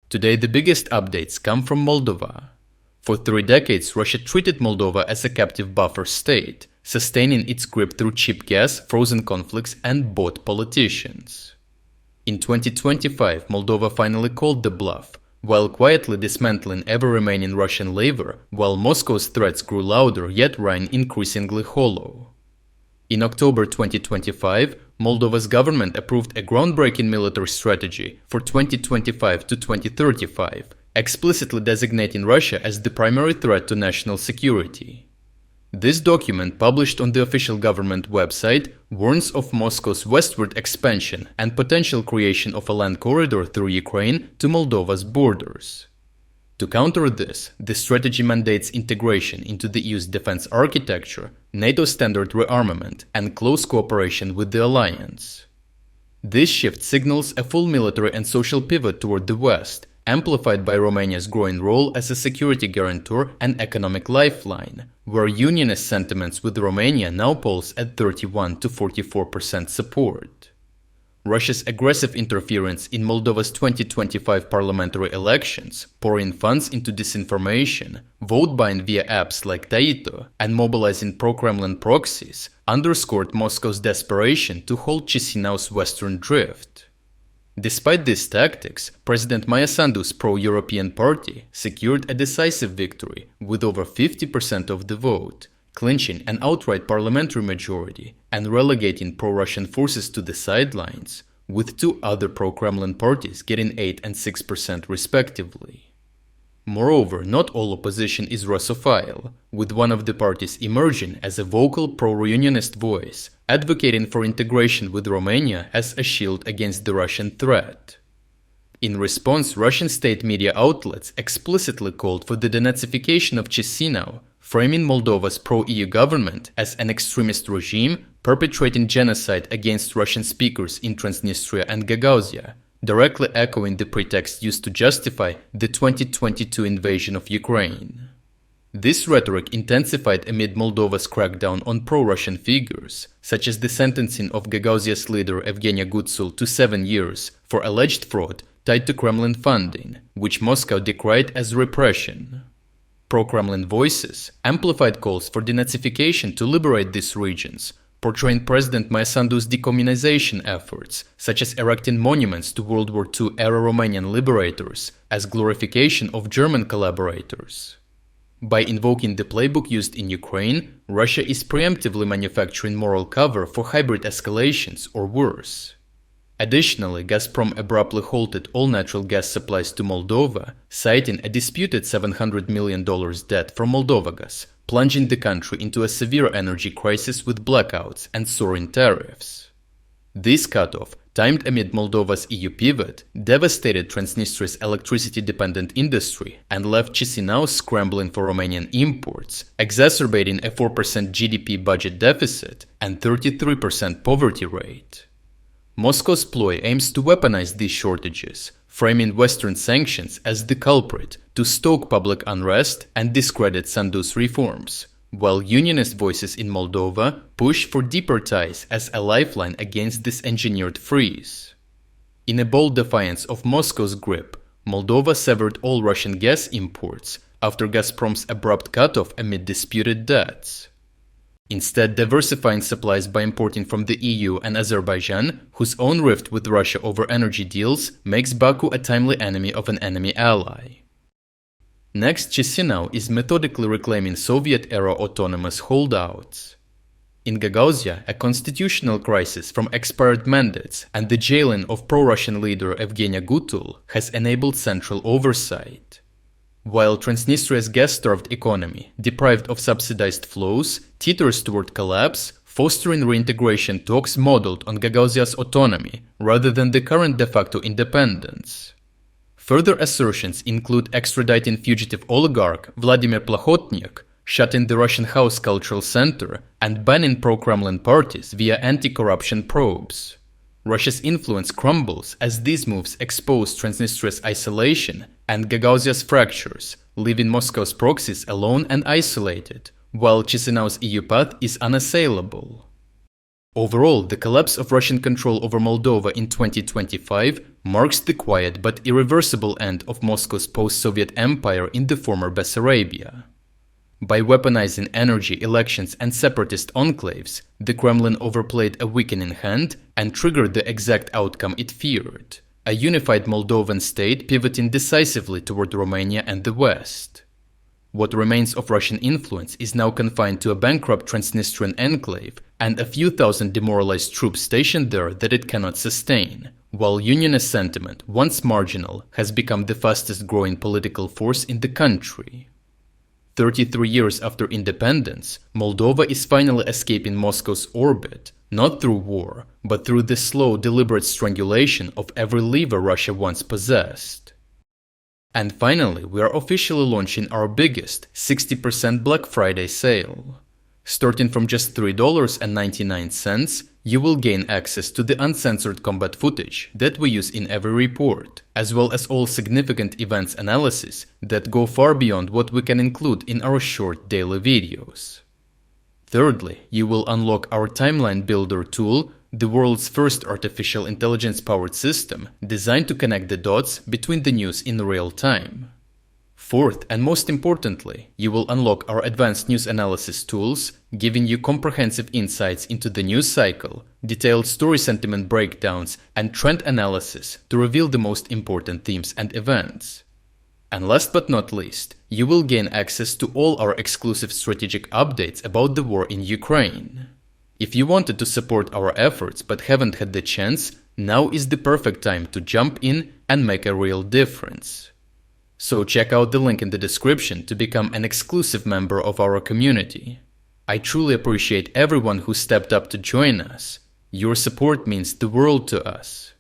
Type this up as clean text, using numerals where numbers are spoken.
Today the biggest updates come from Moldova. For 3 decades, Russia treated Moldova as a captive buffer state, sustaining its grip through cheap gas, frozen conflicts, and bought politicians. In 2025, Moldova finally called the bluff, while quietly dismantling ever-remaining Russian labor, while Moscow's threats grew louder yet rang increasingly hollow. In October 2025, Moldova's government approved a groundbreaking military strategy for 2025 to 2035, explicitly designating Russia as the primary threat to national security. This document, published on the official government website, warns of Moscow's westward expansion and potential creation of a land corridor through Ukraine to Moldova's borders. To counter this, the strategy mandates integration into the EU's defense architecture, NATO standard rearmament, and close cooperation with the alliance. This shift signals a full military and social pivot toward the West, amplified by Romania's growing role as a security guarantor and economic lifeline, where unionist sentiments with Romania now polls at 31 to 44% support. Russia's aggressive interference in Moldova's 2025 parliamentary elections, pouring funds into disinformation, vote buying via apps like Taito, and mobilizing pro-Kremlin proxies, underscored Moscow's desperation to halt Chisinau's western drift. Despite these tactics, President Maia Sandu's pro-European party secured a decisive victory with over 50% of the vote, clinching an outright parliamentary majority and relegating pro-Russian forces to the sidelines, with 2 other pro-Kremlin parties getting 8 and 6% respectively. Moreover, not all opposition is Russophile, with one of the parties emerging as a vocal pro-reunionist voice, advocating for integration with Romania as a shield against the Russian threat. In response, Russian state media outlets explicitly called for the denazification of Chisinau, framing Moldova's pro-EU government as an extremist regime perpetrating genocide against Russian speakers in Transnistria and Gagauzia, directly echoing the pretext used to justify the 2022 invasion of Ukraine. This rhetoric intensified amid Moldova's crackdown on pro-Russian figures, such as the sentencing of Gagauzia's leader Evgenia Gutsul to 7 years for alleged fraud tied to Kremlin funding, which Moscow decried as repression. Pro-Kremlin voices amplified calls for denazification to liberate these regions, portraying President Maia Sandu's decommunization efforts, such as erecting monuments to World War II-era Romanian liberators, as glorification of German collaborators. By invoking the playbook used in Ukraine, Russia is preemptively manufacturing moral cover for hybrid escalations or worse. Additionally, Gazprom abruptly halted all natural gas supplies to Moldova, citing a disputed $700 million debt from Moldovagas, plunging the country into a severe energy crisis with blackouts and soaring tariffs. This cutoff, timed amid Moldova's EU pivot, devastated Transnistria's electricity-dependent industry and left Chisinau scrambling for Romanian imports, exacerbating a 4% GDP budget deficit and 33% poverty rate. Moscow's ploy aims to weaponize these shortages, framing Western sanctions as the culprit to stoke public unrest and discredit Sandu's reforms, while unionist voices in Moldova push for deeper ties as a lifeline against this engineered freeze. In a bold defiance of Moscow's grip, Moldova severed all Russian gas imports after Gazprom's abrupt cutoff amid disputed debts. Instead, diversifying supplies by importing from the EU and Azerbaijan, whose own rift with Russia over energy deals makes Baku a timely enemy of an enemy ally. Next, Chisinau is methodically reclaiming Soviet-era autonomous holdouts. In Gagauzia, a constitutional crisis from expired mandates and the jailing of pro-Russian leader Evgenia Gutsul has enabled central oversight. While Transnistria's gas-starved economy, deprived of subsidized flows, teeters toward collapse, fostering reintegration talks modeled on Gagauzia's autonomy rather than the current de facto independence. Further assertions include extraditing fugitive oligarch Vladimir Plahotniuk, shutting the Russian House Cultural Center, and banning pro-Kremlin parties via anti-corruption probes. Russia's influence crumbles as these moves expose Transnistria's isolation and Gagauzia's fractures, leaving Moscow's proxies alone and isolated, while Chisinau's EU path is unassailable. Overall, the collapse of Russian control over Moldova in 2025 marks the quiet but irreversible end of Moscow's post-Soviet empire in the former Bessarabia. By weaponizing energy, elections, and separatist enclaves, the Kremlin overplayed a weakening hand and triggered the exact outcome it feared: a unified Moldovan state pivoting decisively toward Romania and the West. What remains of Russian influence is now confined to a bankrupt Transnistrian enclave and a few thousand demoralized troops stationed there that it cannot sustain, while unionist sentiment, once marginal, has become the fastest growing political force in the country. 33 years after independence, Moldova is finally escaping Moscow's orbit, not through war, but through the slow, deliberate strangulation of every lever Russia once possessed. And finally, we are officially launching our biggest 60% Black Friday sale. Starting from just $3.99, you will gain access to the uncensored combat footage that we use in every report, as well as all significant events analysis that go far beyond what we can include in our short daily videos. Thirdly, you will unlock our Timeline Builder tool, the world's first artificial intelligence-powered system designed to connect the dots between the news in real time. Fourth, and most importantly, you will unlock our advanced news analysis tools, giving you comprehensive insights into the news cycle, detailed story sentiment breakdowns, and trend analysis to reveal the most important themes and events. And last but not least, you will gain access to all our exclusive strategic updates about the war in Ukraine. If you wanted to support our efforts but haven't had the chance, now is the perfect time to jump in and make a real difference. So check out the link in the description to become an exclusive member of our community. I truly appreciate everyone who stepped up to join us. Your support means the world to us.